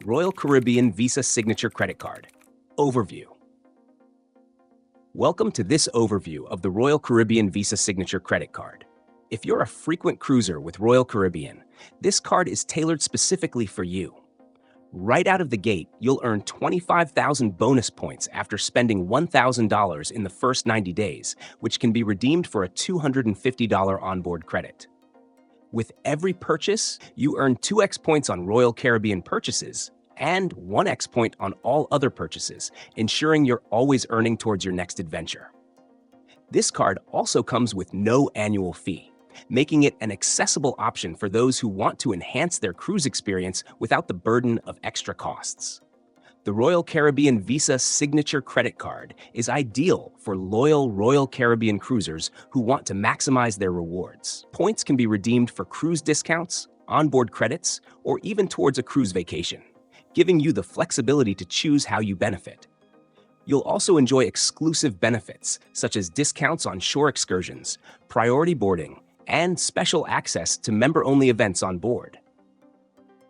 Royal Caribbean Visa Signature Credit Card. Overview. Welcome to this overview of the Royal Caribbean Visa Signature Credit Card. If you're a frequent cruiser with Royal Caribbean, this card is tailored specifically for you. Right out of the gate, you'll earn 25,000 bonus points after spending $1,000 in the first 90 days, which can be redeemed for a $250 onboard credit. With every purchase, you earn 2x points on Royal Caribbean purchases and 1x point on all other purchases, ensuring you're always earning towards your next adventure. This card also comes with no annual fee, making it an accessible option for those who want to enhance their cruise experience without the burden of extra costs. The Royal Caribbean Visa Signature Credit Card is ideal for loyal Royal Caribbean cruisers who want to maximize their rewards. Points can be redeemed for cruise discounts, onboard credits, or even towards a cruise vacation, giving you the flexibility to choose how you benefit. You'll also enjoy exclusive benefits, such as discounts on shore excursions, priority boarding, and special access to member-only events on board.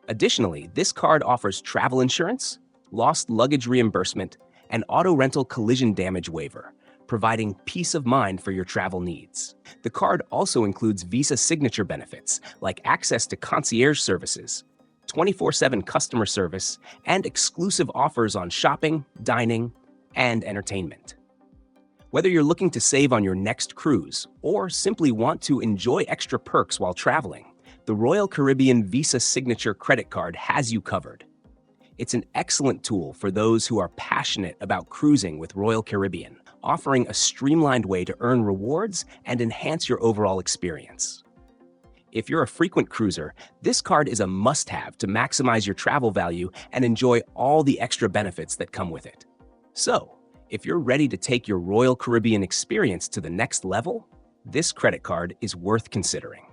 Additionally, this card offers travel insurance, lost luggage reimbursement, and auto rental collision damage waiver, providing peace of mind for your travel needs. The card also includes Visa Signature benefits like access to concierge services, 24/7 customer service, and exclusive offers on shopping, dining, and entertainment. Whether you're looking to save on your next cruise or simply want to enjoy extra perks while traveling, the Royal Caribbean Visa Signature Credit Card has you covered. It's an excellent tool for those who are passionate about cruising with Royal Caribbean, offering a streamlined way to earn rewards and enhance your overall experience. If you're a frequent cruiser, this card is a must-have to maximize your travel value and enjoy all the extra benefits that come with it. So, if you're ready to take your Royal Caribbean experience to the next level, this credit card is worth considering.